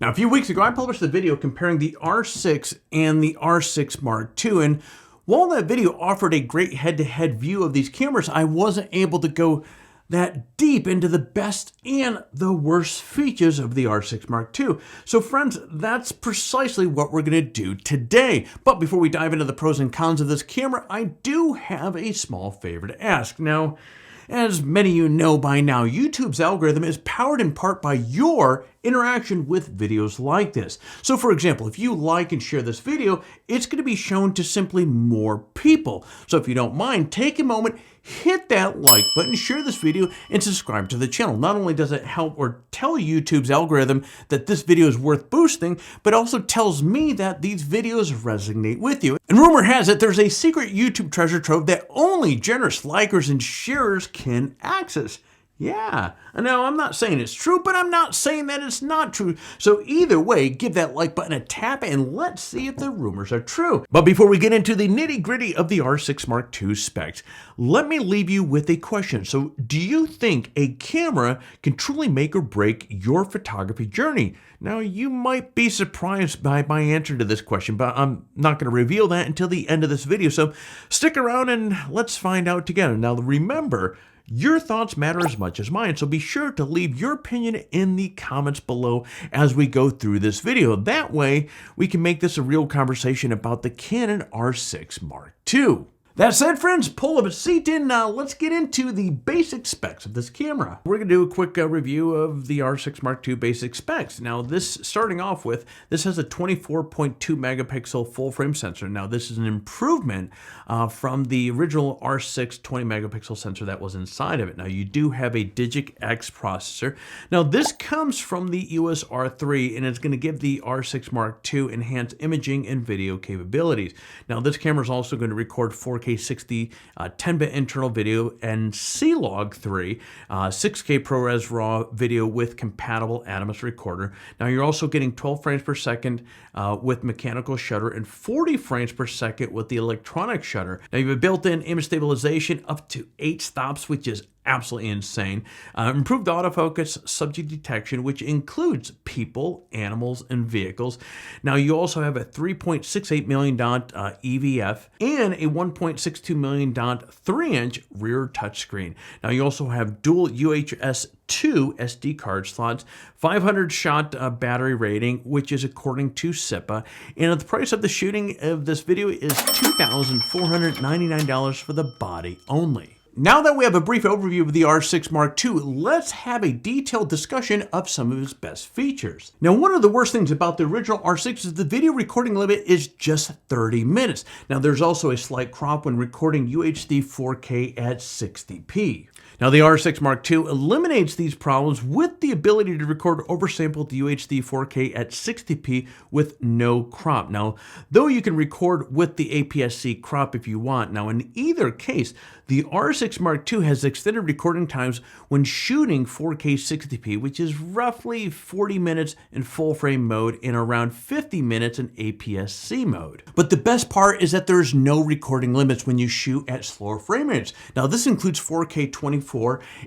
Now, a few weeks ago, I published a video comparing the R6 and the R6 Mark II, and while that video offered a great head-to-head view of these cameras, I wasn't able to go that deep into the best and the worst features of the R6 Mark II. So friends, that's precisely what we're going to do today. But before we dive into the pros and cons of this camera, I do have a small favor to ask. Now, as many of you know by now, YouTube's algorithm is powered in part by your interaction with videos like this. So for example, if you like and share this video, it's going to be shown to simply more people. So if you don't mind, take a moment, hit that like button, share this video, and subscribe to the channel. Not only does it help or tell YouTube's algorithm that this video is worth boosting, but also tells me that these videos resonate with you. And rumor has it there's a secret YouTube treasure trove that only generous likers and sharers can access. Yeah, now I'm not saying it's true, but I'm not saying that it's not true. So either way, give that like button a tap and let's see if the rumors are true. But before we get into the nitty gritty of the R6 Mark II specs, let me leave you with a question. So do you think a camera can truly make or break your photography journey? Now, you might be surprised by my answer to this question, but I'm not going to reveal that until the end of this video. So stick around and let's find out together. Now, remember, your thoughts matter as much as mine, so be sure to leave your opinion in the comments below as we go through this video. That way, we can make this a real conversation about the Canon R6 Mark II. That said, friends, pull up a seat in. Now let's get into the basic specs of this camera. We're going to do a quick review of the R6 Mark II basic specs. Now this, starting off with, this has a 24.2 megapixel full frame sensor. Now this is an improvement from the original R6 20 megapixel sensor that was inside of it. Now you do have a Digic X processor. Now this comes from the EOS R3 and it's going to give the R6 Mark II enhanced imaging and video capabilities. Now this camera is also going to record 4K 60 10-bit internal video and C-Log 3 6K ProRes RAW video with compatible Animus recorder. Now you're also getting 12 frames per second with mechanical shutter and 40 frames per second with the electronic shutter. Now you have a built-in image stabilization up to 8 stops, which is absolutely insane. Improved autofocus, subject detection, which includes people, animals, and vehicles. Now you also have a 3.68 million dot EVF and a 1.62 million dot 3-inch rear touchscreen. Now you also have dual UHS 2 SD card slots, 500 shot battery rating, which is according to SIPA, and the price of the shooting of this video is $2,499 for the body only. Now that we have a brief overview of the R6 Mark II, let's have a detailed discussion of some of its best features. Now, one of the worst things about the original R6 is the video recording limit is just 30 minutes. Now, there's also a slight crop when recording UHD 4K at 60p. Now, the R6 Mark II eliminates these problems with the ability to record oversampled UHD 4K at 60p with no crop. Now, though you can record with the APS-C crop if you want. Now, in either case, the R6 Mark II has extended recording times when shooting 4K 60p, which is roughly 40 minutes in full frame mode and around 50 minutes in APS-C mode. But the best part is that there's no recording limits when you shoot at slower frame rates. Now, this includes 4K 24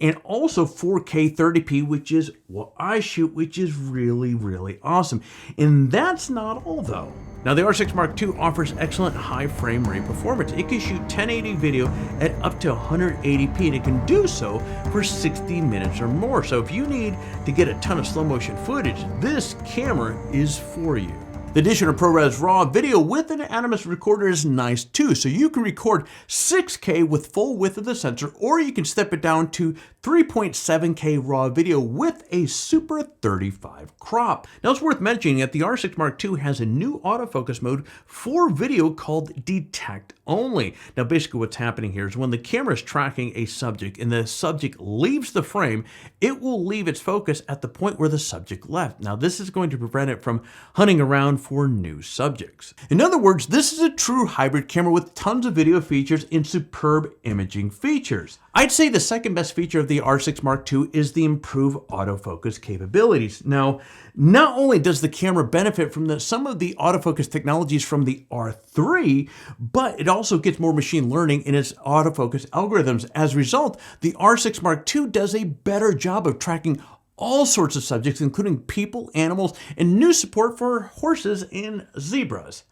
and also 4K 30p, which is what I shoot, which is really, really awesome. And that's not all though. Now, the R6 Mark II offers excellent high frame rate performance. It can shoot 1080 video at up to 180p, and it can do so for 60 minutes or more. So if you need to get a ton of slow motion footage, this camera is for you. The addition of ProRes RAW video with an Animus recorder is nice too, so you can record 6K with full width of the sensor, or you can step it down to 3.7K RAW video with a Super 35 crop. Now it's worth mentioning that the R6 Mark II has a new autofocus mode for video called Detect Only. Now basically what's happening here is when the camera is tracking a subject and the subject leaves the frame, it will leave its focus at the point where the subject left. Now this is going to prevent it from hunting around for new subjects. In other words, this is a true hybrid camera with tons of video features and superb imaging features. I'd say the second best feature of the R6 Mark II is the improved autofocus capabilities. Now, not only does the camera benefit from some of the autofocus technologies from the R3, but it also gets more machine learning in its autofocus algorithms. As a result, the R6 Mark II does a better job of tracking all sorts of subjects, including people, animals, and new support for horses and zebras.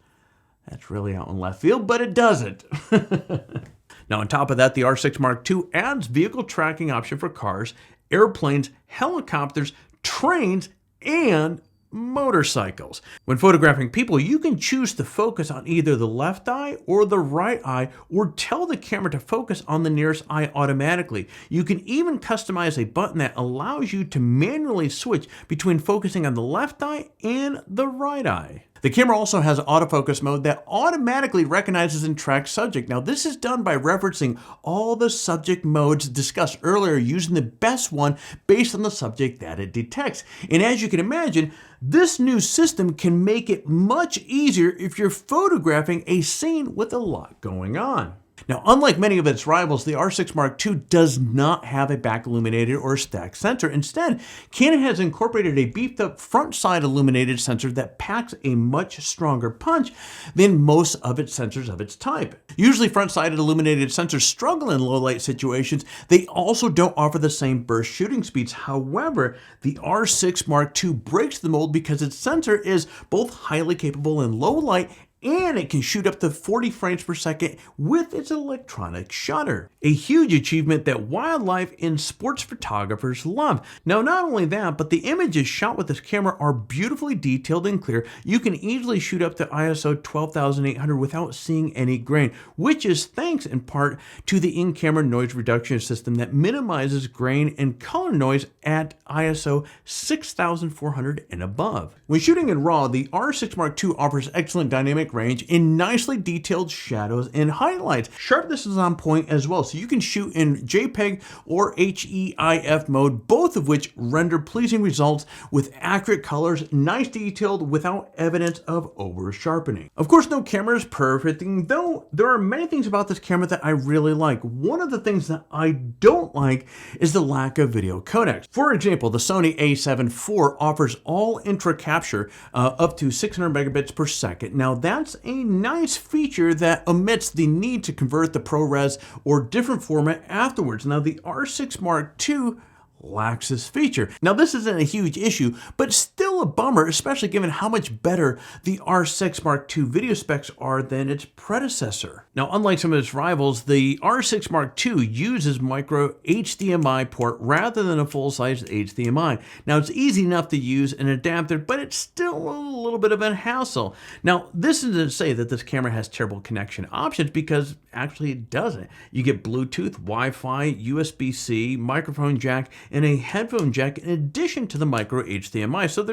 That's really out in left field, but it doesn't. Now, on top of that, the R6 Mark II adds vehicle tracking option for cars, airplanes, helicopters, trains, and motorcycles. When photographing people, you can choose to focus on either the left eye or the right eye, or tell the camera to focus on the nearest eye automatically. You can even customize a button that allows you to manually switch between focusing on the left eye and the right eye. The camera also has autofocus mode that automatically recognizes and tracks subject. Now, this is done by referencing all the subject modes discussed earlier, using the best one based on the subject that it detects. And as you can imagine, this new system can make it much easier if you're photographing a scene with a lot going on. Now, unlike many of its rivals, the R6 Mark II does not have a back illuminated or stacked sensor. Instead, Canon has incorporated a beefed up front side illuminated sensor that packs a much stronger punch than most of its sensors of its type. Usually front-sided illuminated sensors struggle in low light situations. They also don't offer the same burst shooting speeds. However, the R6 Mark II breaks the mold because its sensor is both highly capable in low light and it can shoot up to 40 frames per second with its electronic shutter. A huge achievement that wildlife and sports photographers love. Now, not only that, but the images shot with this camera are beautifully detailed and clear. You can easily shoot up to ISO 12,800 without seeing any grain, which is thanks in part to the in-camera noise reduction system that minimizes grain and color noise at ISO 6,400 and above. When shooting in RAW, the R6 Mark II offers excellent dynamic range and nicely detailed shadows and highlights. Sharpness is on point as well, so you can shoot in JPEG or HEIF mode, both of which render pleasing results with accurate colors, nice detailed without evidence of over sharpening. Of course, no camera is perfect, though there are many things about this camera that I really like. One of the things that I don't like is the lack of video codecs. For example, the Sony a7 IV offers all intra capture up to 600 megabits per second. Now, that's a nice feature that omits the need to convert the ProRes or different format afterwards. Now, the R6 Mark II lacks this feature. Now, this isn't a huge issue, but still a bummer, especially given how much better the R6 Mark II video specs are than its predecessor. Now, unlike some of its rivals, the R6 Mark II uses micro HDMI port rather than a full-size HDMI. Now, it's easy enough to use an adapter, but it's still a little bit of a hassle. Now, this isn't to say that this camera has terrible connection options, because actually it doesn't. You get Bluetooth, Wi-Fi, USB-C, microphone jack, and a headphone jack in addition to the micro HDMI. So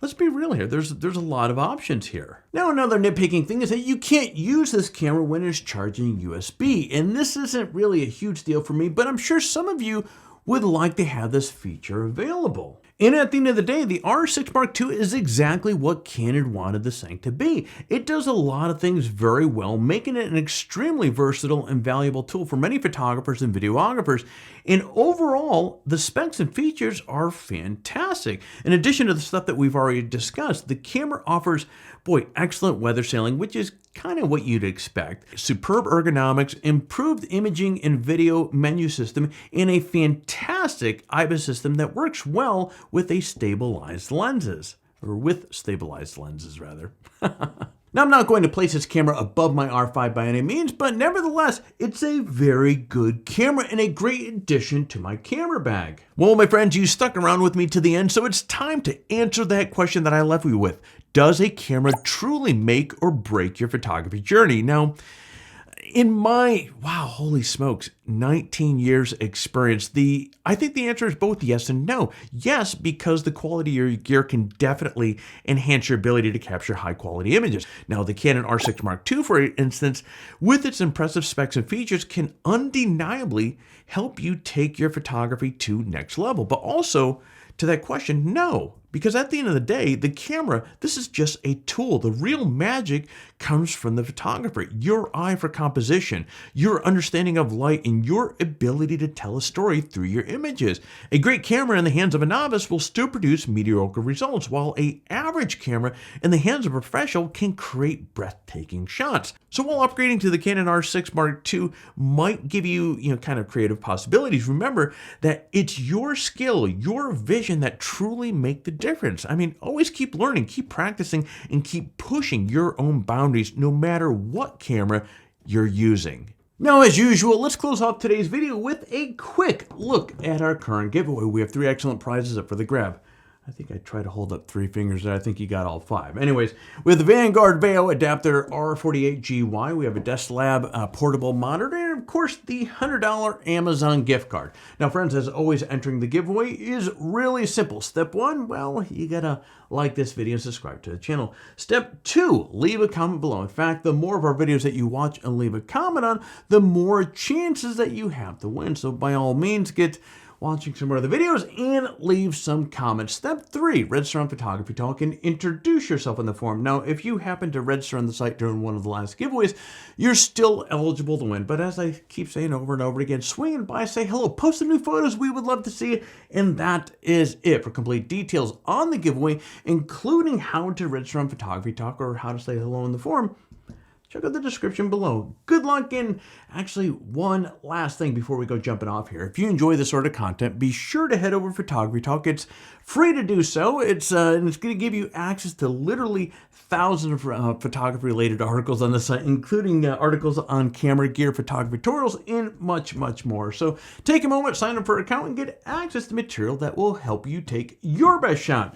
let's be real here, there's a lot of options here. Now, another nitpicking thing is that you can't use this camera when it's charging USB, and this isn't really a huge deal for me, but I'm sure some of you would like to have this feature available. And at the end of the day, the R6 Mark II is exactly what Canon wanted this thing to be. It does a lot of things very well, making it an extremely versatile and valuable tool for many photographers and videographers. And overall, the specs and features are fantastic. In addition to the stuff that we've already discussed, the camera offers, excellent weather sailing, which is kind of what you'd expect, superb ergonomics, improved imaging and video menu system, and a fantastic IBIS system that works well with stabilized lenses, rather. Now, I'm not going to place this camera above my R5 by any means, but nevertheless, it's a very good camera and a great addition to my camera bag. Well, my friends, you stuck around with me to the end, so it's time to answer that question that I left you with. Does a camera truly make or break your photography journey? Now, in my, holy smokes, 19 years experience, I think the answer is both yes and no. Yes, because the quality of your gear can definitely enhance your ability to capture high quality images. Now, the Canon R6 Mark II, for instance, with its impressive specs and features, can undeniably help you take your photography to next level. But also, to that question, no, Because at the end of the day, the camera, this is just a tool. The real magic comes from the photographer, your eye for composition, your understanding of light, and your ability to tell a story through your images. A great camera in the hands of a novice will still produce mediocre results, while an average camera in the hands of a professional can create breathtaking shots. So while upgrading to the Canon R6 Mark II might give you, kind of creative possibilities, remember that it's your skill, your vision that truly make the difference. I mean, always keep learning, keep practicing, and keep pushing your own boundaries no matter what camera you're using. Now, as usual, let's close off today's video with a quick look at our current giveaway. We have 3 excellent prizes up for the grab. I think I tried to hold up 3 fingers there. I think you got all 5. Anyways, with the Vanguard Veo adapter R48GY, we have a Desk Lab portable monitor, and of course the $100 Amazon gift card. Now, friends, as always, entering the giveaway is really simple. Step 1, well, you gotta like this video and subscribe to the channel. Step 2, leave a comment below. In fact, the more of our videos that you watch and leave a comment on, the more chances that you have to win. So by all means, get watching some more of the videos and leave some comments. Step 3, register on Photography Talk and introduce yourself in the forum. Now, if you happen to register on the site during one of the last giveaways, you're still eligible to win. But as I keep saying over and over again, swing by, say hello, post some new photos. We would love to see it. And that is it. For complete details on the giveaway, including how to register on Photography Talk or how to say hello in the forum, check out the description below. Good luck, and actually one last thing before we go jumping off here. If you enjoy this sort of content, be sure to head over to Photography Talk. It's free to do so. It's going to give you access to literally thousands of photography-related articles on the site, including articles on camera gear, photography tutorials, and much, much more. So take a moment, sign up for an account, and get access to material that will help you take your best shot.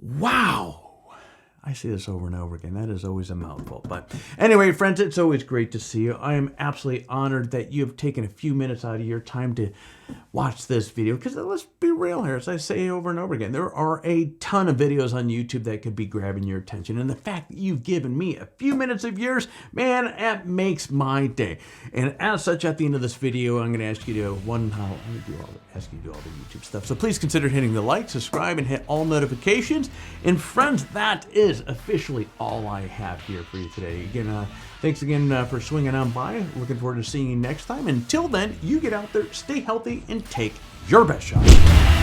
Wow. I say this over and over again. That is always a mouthful. But anyway, friends, it's always great to see you. I am absolutely honored that you have taken a few minutes out of your time to watch this video. Because let's be real here, as I say over and over again, there are a ton of videos on YouTube that could be grabbing your attention. And the fact that you've given me a few minutes of yours, man, that makes my day. And as such, at the end of this video, I'm going to ask you to ask you to do all the YouTube stuff. So please consider hitting the like, subscribe, and hit all notifications. And friends, that is officially all I have here for you today. Again, thanks again for swinging on by. Looking forward to seeing you next time. Until then, you get out there, stay healthy, and take your best shot.